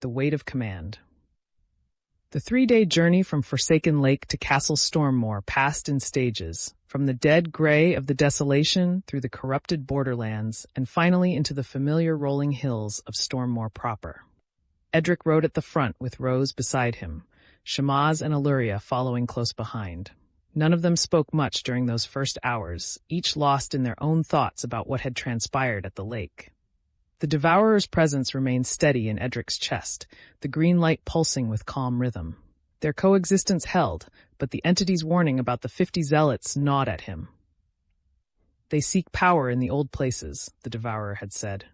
The weight of command. The 3-day journey from Forsaken Lake to Castle Stormmore passed in stages, from the dead gray of the desolation through the corrupted borderlands and finally into the familiar rolling hills of Stormmore proper. Edrick rode at the front with Rose beside him, Shamaz and Alluria following close behind. None of them spoke much during those first hours, each lost in their own thoughts about what had transpired at the lake. The Devourer's presence remained steady in Edrick's chest, the green light pulsing with calm rhythm. Their coexistence held, but the entity's warning about the 50 zealots gnawed at him. They seek power in the old places, the Devourer had said,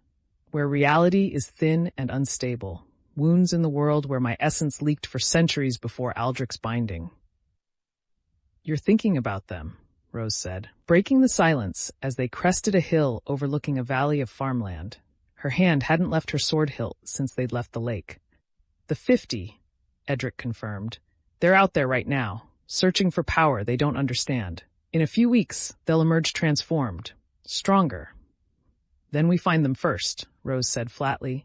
where reality is thin and unstable, wounds in the world where my essence leaked for centuries before Aldrich's binding. You're thinking about them, Rose said, breaking the silence as they crested a hill overlooking a valley of farmland. Her hand hadn't left her sword hilt since they'd left the lake. The 50, Edrick confirmed. They're out there right now, searching for power they don't understand. In a few weeks, they'll emerge transformed, stronger. Then we find them first, Rose said flatly.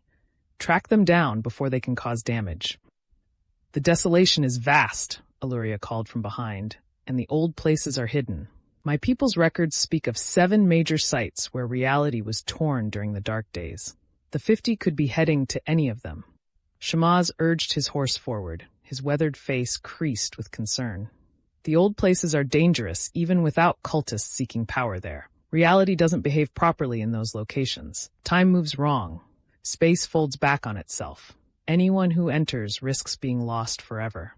Track them down before they can cause damage. The desolation is vast, Alluria called from behind, and the old places are hidden. My people's records speak of 7 major sites where reality was torn during the dark days. The 50 could be heading to any of them. Shamaz urged his horse forward, his weathered face creased with concern. The old places are dangerous even without cultists seeking power there. Reality doesn't behave properly in those locations. Time moves wrong. Space folds back on itself. Anyone who enters risks being lost forever.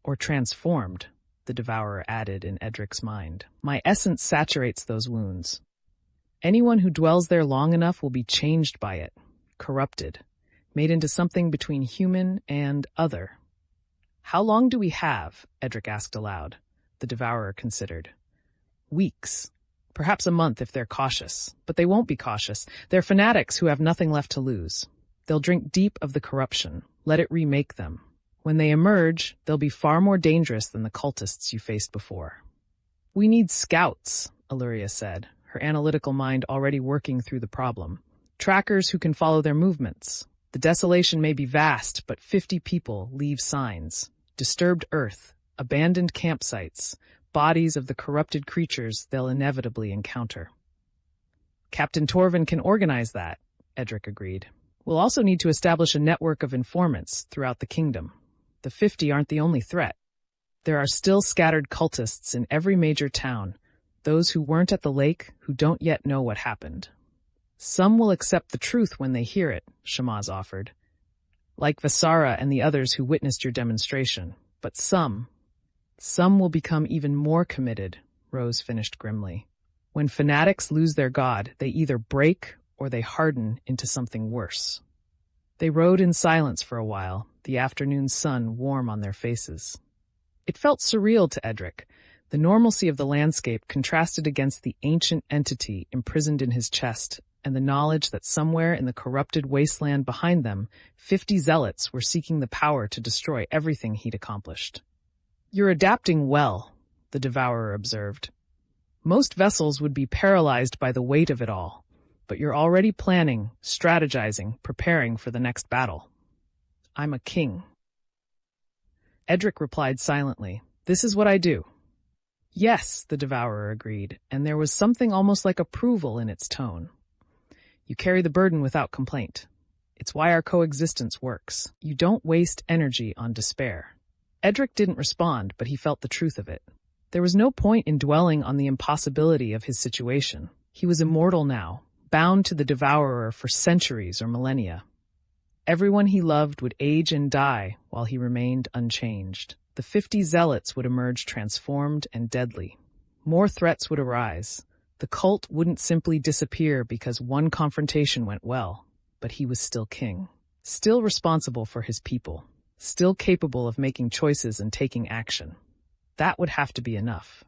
Or transformed, the Devourer added in Edrick's mind. My essence saturates those wounds. Anyone who dwells there long enough will be changed by it, corrupted, made into something between human and other. How long do we have? Edrick asked aloud. The Devourer considered. Weeks. Perhaps a month if they're cautious. But they won't be cautious. They're fanatics who have nothing left to lose. They'll drink deep of the corruption, let it remake them. When they emerge, they'll be far more dangerous than the cultists you faced before. We need scouts, Alluria said, her analytical mind already working through the problem. Trackers who can follow their movements. The desolation may be vast, but 50 people leave signs. Disturbed earth, abandoned campsites, bodies of the corrupted creatures they'll inevitably encounter. Captain Torvin can organize that, Edrick agreed. We'll also need to establish a network of informants throughout the kingdom. The 50 aren't the only threat. There are still scattered cultists in every major town, those who weren't at the lake who don't yet know what happened. Some will accept the truth when they hear it, Shamaz offered, like Visara and the others who witnessed your demonstration. But some will become even more committed, Rose finished grimly. When fanatics lose their god, they either break or they harden into something worse. They rode in silence for a while, the afternoon sun warm on their faces. It felt surreal to Edrick. The normalcy of the landscape contrasted against the ancient entity imprisoned in his chest and the knowledge that somewhere in the corrupted wasteland behind them, 50 zealots were seeking the power to destroy everything he'd accomplished. You're adapting well, the Devourer observed. Most vessels would be paralyzed by the weight of it all, but you're already planning, strategizing, preparing for the next battle. I'm a king. Edrick replied silently. This is what I do. Yes, the Devourer agreed, and there was something almost like approval in its tone. You carry the burden without complaint. It's why our coexistence works. You don't waste energy on despair. Edrick didn't respond, but he felt the truth of it. There was no point in dwelling on the impossibility of his situation. He was immortal now, bound to the Devourer for centuries or millennia. Everyone he loved would age and die while he remained unchanged. The 50 zealots would emerge transformed and deadly. More threats would arise. The cult wouldn't simply disappear because one confrontation went well, but he was still king, still responsible for his people, still capable of making choices and taking action. That would have to be enough.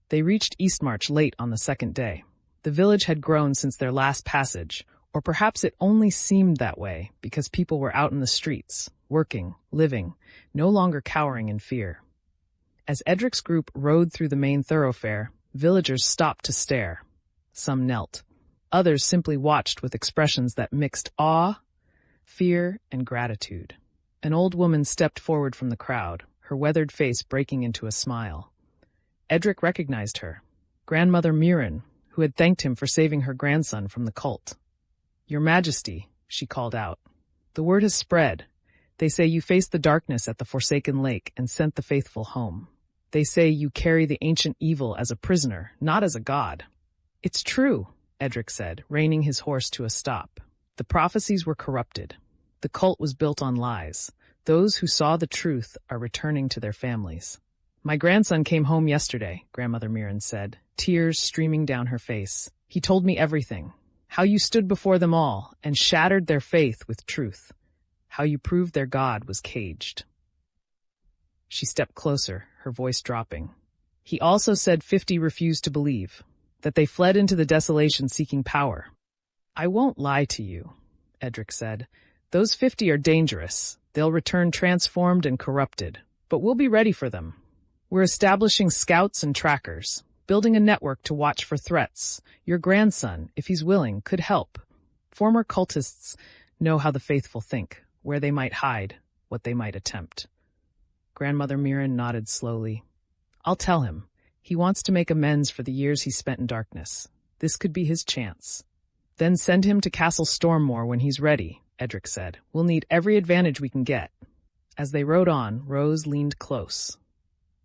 They reached Eastmarch late on the second day. The village had grown since their last passage, or perhaps it only seemed that way because people were out in the streets, working, living, no longer cowering in fear. As Edrick's group rode through the main thoroughfare, villagers stopped to stare. Some knelt. Others simply watched with expressions that mixed awe, fear, and gratitude. An old woman stepped forward from the crowd, her weathered face breaking into a smile. Edrick recognized her, Grandmother Mirren, who had thanked him for saving her grandson from the cult. "Your Majesty," she called out, "the word has spread. They say you faced the darkness at the Forsaken Lake and sent the faithful home. They say you carry the ancient evil as a prisoner, not as a god." "It's true," Edrick said, reining his horse to a stop. "The prophecies were corrupted. The cult was built on lies. Those who saw the truth are returning to their families." "My grandson came home yesterday," Grandmother Mirren said, tears streaming down her face. "He told me everything. How you stood before them all and shattered their faith with truth. How you proved their God was caged." She stepped closer, her voice dropping. "He also said 50 refused to believe, that they fled into the desolation seeking power." "I won't lie to you," Edrick said. "Those 50 are dangerous. They'll return transformed and corrupted, but we'll be ready for them. We're establishing scouts and trackers, building a network to watch for threats. Your grandson, if he's willing, could help. Former cultists know how the faithful think, where they might hide, what they might attempt." Grandmother Mirren nodded slowly. "I'll tell him. He wants to make amends for the years he spent in darkness. This could be his chance." "Then send him to Castle Stormmore when he's ready," Edrick said. "We'll need every advantage we can get." As they rode on, Rose leaned close.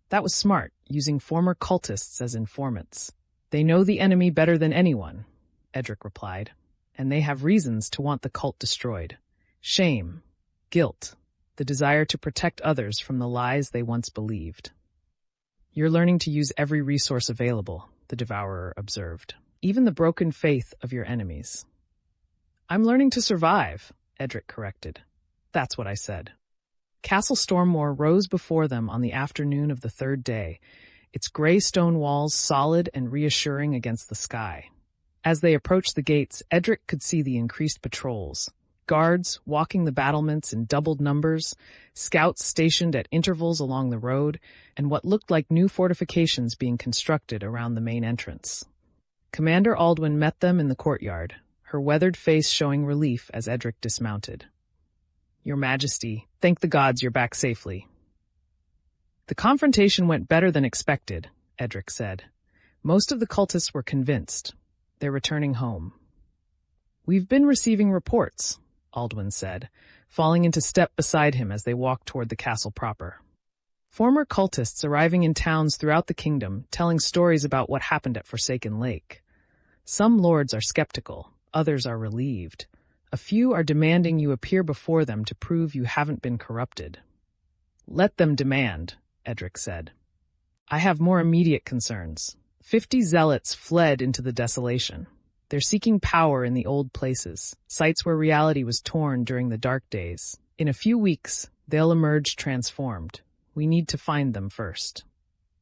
"That was smart, using former cultists as informants. They know the enemy better than anyone," Edrick replied. "And they have reasons to want the cult destroyed. Shame, guilt, the desire to protect others from the lies they once believed." "You're learning to use every resource available," the Devourer observed. "Even the broken faith of your enemies." "I'm learning to survive," Edrick corrected. "That's what I said." Castle Stormmore rose before them on the afternoon of the third day, its gray stone walls solid and reassuring against the sky. As they approached the gates, Edrick could see the increased patrols. Guards walking the battlements in doubled numbers, scouts stationed at intervals along the road, and what looked like new fortifications being constructed around the main entrance. Commander Aldwin met them in the courtyard, her weathered face showing relief as Edrick dismounted. "Your Majesty, thank the gods you're back safely." "The confrontation went better than expected," Edrick said. "Most of the cultists were convinced. They're returning home." "We've been receiving reports," Aldwin said, falling into step beside him as they walked toward the castle proper. "Former cultists arriving in towns throughout the kingdom, telling stories about what happened at Forsaken Lake. Some lords are skeptical, others are relieved. A few are demanding you appear before them to prove you haven't been corrupted." "Let them demand," Edrick said. "I have more immediate concerns. 50 zealots fled into the desolation. They're seeking power in the old places, sites where reality was torn during the dark days. In a few weeks, they'll emerge transformed. We need to find them first."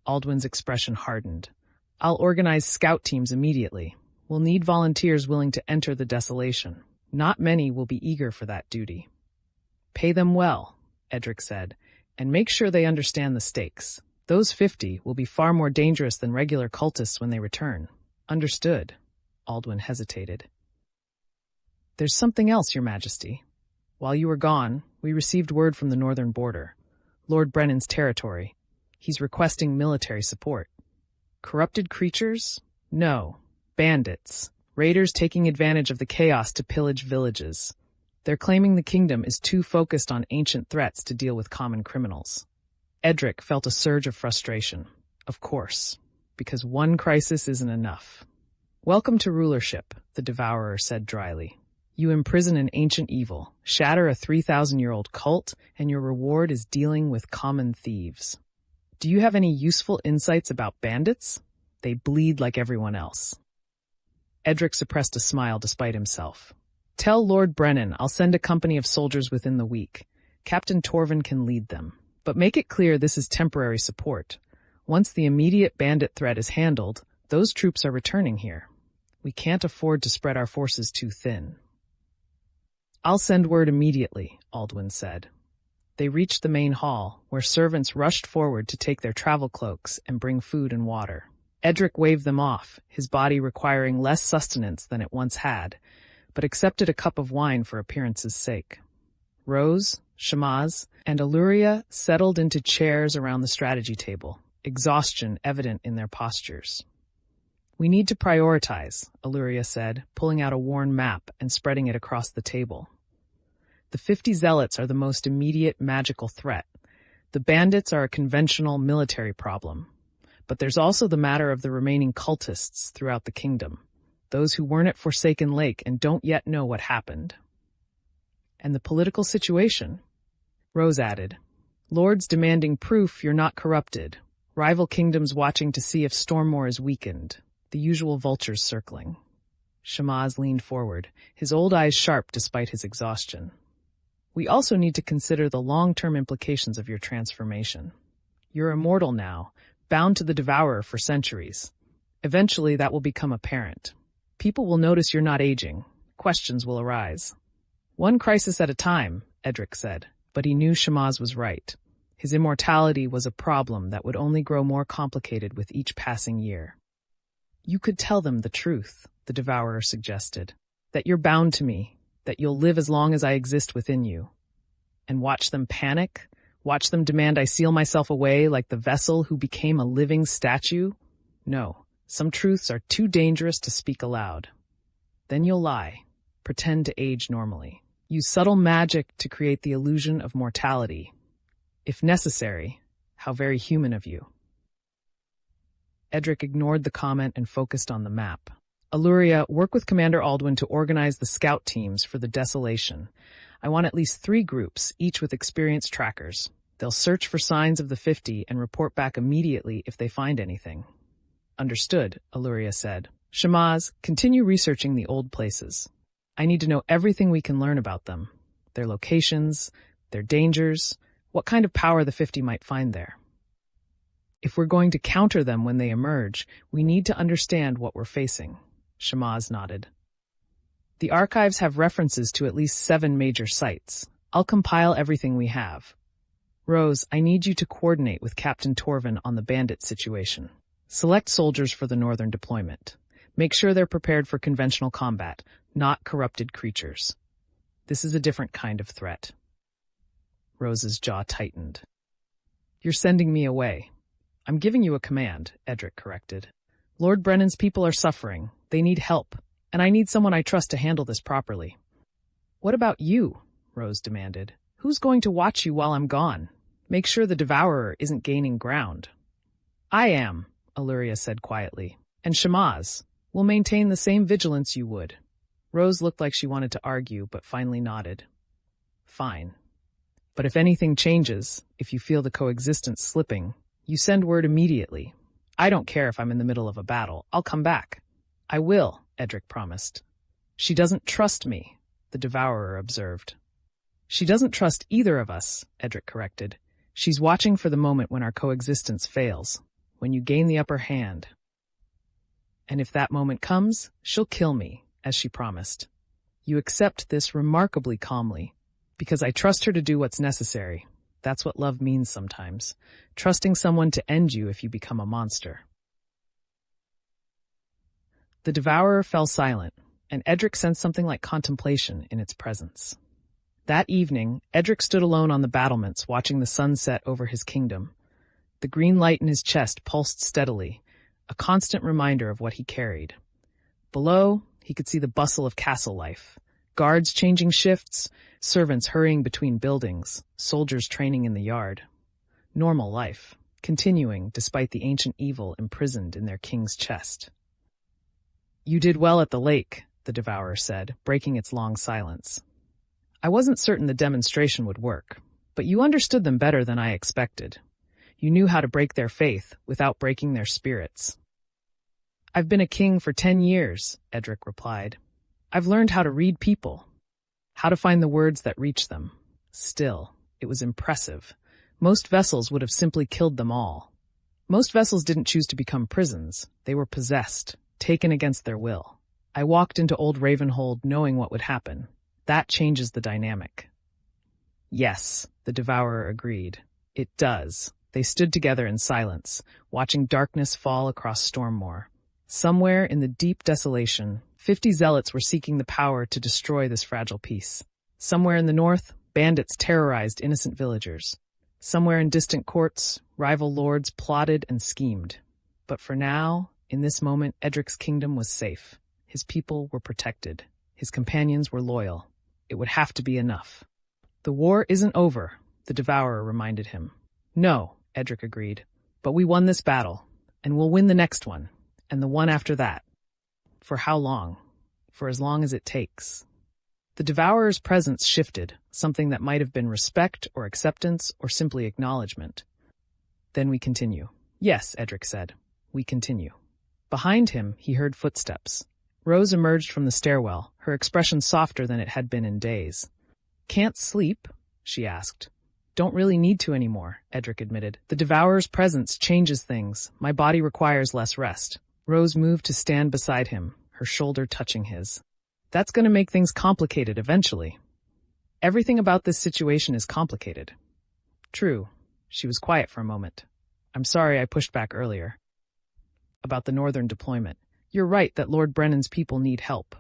Aldwin's expression hardened. "I'll organize scout teams immediately. We'll need volunteers willing to enter the desolation. Not many will be eager for that duty." "Pay them well," Edrick said, "and make sure they understand the stakes. Those 50 will be far more dangerous than regular cultists when they return." "Understood." Aldwin hesitated. "There's something else, Your Majesty. While you were gone, we received word from the northern border, Lord Brennan's territory. He's requesting military support." "Corrupted creatures?" "No. Bandits. Raiders taking advantage of the chaos to pillage villages. They're claiming the kingdom is too focused on ancient threats to deal with common criminals." Edrick felt a surge of frustration. Of course, because one crisis isn't enough. "Welcome to rulership," the Devourer said dryly. "You imprison an ancient evil, shatter a 3,000-year-old cult, and your reward is dealing with common thieves. Do you have any useful insights about bandits? They bleed like everyone else." Edrick suppressed a smile despite himself. "Tell Lord Brennan I'll send a company of soldiers within the week. Captain Torvin can lead them. But make it clear this is temporary support. Once the immediate bandit threat is handled, those troops are returning here. We can't afford to spread our forces too thin." "I'll send word immediately," Aldwin said. They reached the main hall, where servants rushed forward to take their travel cloaks and bring food and water. Edrick waved them off, his body requiring less sustenance than it once had, but accepted a cup of wine for appearance's sake. Rose, Shamaz, and Alluria settled into chairs around the strategy table, exhaustion evident in their postures. "We need to prioritize," Alluria said, pulling out a worn map and spreading it across the table. "The 50 zealots are the most immediate magical threat. The bandits are a conventional military problem. But there's also the matter of the remaining cultists throughout the kingdom, those who weren't at Forsaken Lake and don't yet know what happened. And the political situation," Rose added. "Lords demanding proof you're not corrupted, rival kingdoms watching to see if Stormmore is weakened, the usual vultures circling." Shamaz leaned forward, his old eyes sharp despite his exhaustion. "We also need to consider the long-term implications of your transformation. You're immortal now, bound to the Devourer for centuries. Eventually that will become apparent. People will notice you're not aging. Questions will arise." "One crisis at a time," Edrick said, but he knew Shamaz was right. His immortality was a problem that would only grow more complicated with each passing year. "You could tell them the truth," the Devourer suggested. "That you're bound to me, that you'll live as long as I exist within you. And watch them panic? Watch them demand I seal myself away like the vessel who became a living statue? No, some truths are too dangerous to speak aloud. Then you'll lie, pretend to age normally. Use subtle magic to create the illusion of mortality. If necessary, how very human of you." Edrick ignored the comment and focused on the map. "Alluria, work with Commander Aldwin to organize the scout teams for the desolation. I want at least 3 groups, each with experienced trackers. They'll search for signs of the 50 and report back immediately if they find anything." "Understood," Alluria said. "Shamaz, continue researching the old places. I need to know everything we can learn about them. Their locations, their dangers, what kind of power the 50 might find there. If we're going to counter them when they emerge, we need to understand what we're facing." Shamaz nodded. "The archives have references to at least 7 major sites. I'll compile everything we have. Rose, I need you to coordinate with Captain Torvin on the bandit situation. Select soldiers for the northern deployment. Make sure they're prepared for conventional combat, not corrupted creatures. This is a different kind of threat." Rose's jaw tightened. "You're sending me away." "I'm giving you a command," Edrick corrected. "Lord Brennan's people are suffering. They need help, and I need someone I trust to handle this properly." "What about you?" Rose demanded. "Who's going to watch you while I'm gone? Make sure the Devourer isn't gaining ground." "I am," Alluria said quietly. "And Shamaz will maintain the same vigilance you would." Rose looked like she wanted to argue, but finally nodded. "Fine. But if anything changes, if you feel the coexistence slipping, you send word immediately. I don't care if I'm in the middle of a battle. I'll come back." "I will," Edrick promised. "She doesn't trust me," the Devourer observed. "She doesn't trust either of us," Edrick corrected. "She's watching for the moment when our coexistence fails, when you gain the upper hand. And if that moment comes, she'll kill me, as she promised. You accept this remarkably calmly, because I trust her to do what's necessary. That's what love means sometimes, trusting someone to end you if you become a monster." The Devourer fell silent, and Edrick sensed something like contemplation in its presence. That evening, Edrick stood alone on the battlements, watching the sun set over his kingdom. The green light in his chest pulsed steadily, a constant reminder of what he carried. Below, he could see the bustle of castle life, guards changing shifts, servants hurrying between buildings, soldiers training in the yard. Normal life, continuing despite the ancient evil imprisoned in their king's chest. "You did well at the lake," the Devourer said, breaking its long silence. "I wasn't certain the demonstration would work, but you understood them better than I expected. You knew how to break their faith without breaking their spirits." "I've been a king for 10 years, Edrick replied. "I've learned how to read people, how to find the words that reach them. Still, it was impressive. Most vessels would have simply killed them all. Most vessels didn't choose to become prisons. They were possessed, taken against their will. I walked into Old Ravenhold knowing what would happen. That changes the dynamic." "Yes," the Devourer agreed. "It does." They stood together in silence, watching darkness fall across Stormmore. Somewhere in the deep desolation, 50 zealots were seeking the power to destroy this fragile peace. Somewhere in the north, Bandits terrorized innocent villagers. Somewhere in distant courts, rival lords plotted and schemed. But for now, in this moment, Edrick's kingdom was safe. His people were protected. His companions were loyal. It would have to be enough. The war isn't over, the Devourer reminded him. No, Edrick agreed. But we won this battle, and we'll win the next one, and the one after that. For how long? For as long as it takes. The Devourer's presence shifted, something that might have been respect or acceptance or simply acknowledgement. Then we continue. Yes, Edrick said. We continue. Behind him, he heard footsteps. Rose emerged from the stairwell, her expression softer than it had been in days. Can't sleep? She asked. Don't really need to anymore, Edrick admitted. The Devourer's presence changes things. My body requires less rest. Rose moved to stand beside him, her shoulder touching his. That's going to make things complicated eventually. Everything about this situation is complicated. True. She was quiet for a moment. I'm sorry I pushed back earlier. About the northern deployment. You're right that Lord Brennan's people need help.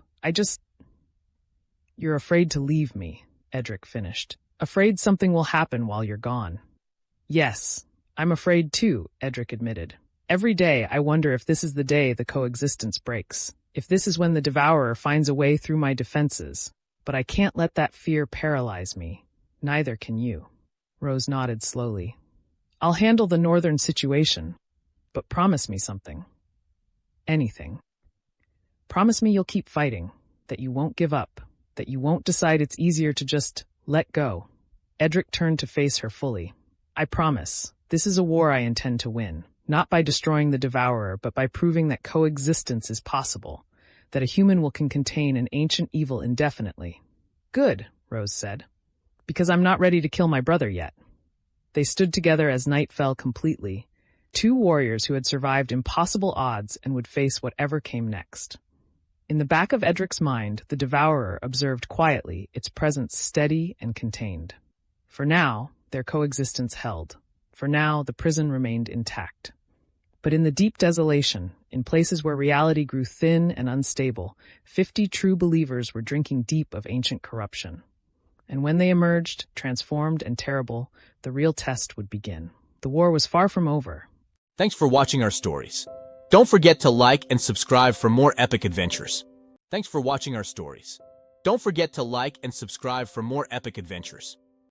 You're afraid to leave me, Edrick finished. Afraid something will happen while you're gone. Yes, I'm afraid too, Edrick admitted. Every day I wonder if this is the day the coexistence breaks. If this is when the Devourer finds a way through my defenses. But I can't let that fear paralyze me. Neither can you. Rose nodded slowly. I'll handle the northern situation. But promise me something. Anything. Promise me you'll keep fighting. That you won't give up. That you won't decide it's easier to just let go. Edrick turned to face her fully. I promise. This is a war I intend to win. Not by destroying the Devourer, but by proving that coexistence is possible, that a human can contain an ancient evil indefinitely. Good, Rose said, because I'm not ready to kill my brother yet. They stood together as night fell completely, two warriors who had survived impossible odds and would face whatever came next. In the back of Edrick's mind, the Devourer observed quietly, its presence steady and contained. For now, their coexistence held. For now, the prison remained intact. But in the deep desolation, in places where reality grew thin and unstable, 50 true believers were drinking deep of ancient corruption. And when they emerged, transformed and terrible, the real test would begin. The war was far from over. Thanks for watching our stories. Don't forget to like and subscribe for more epic adventures. Thanks for watching our stories. Don't forget to like and subscribe for more epic adventures.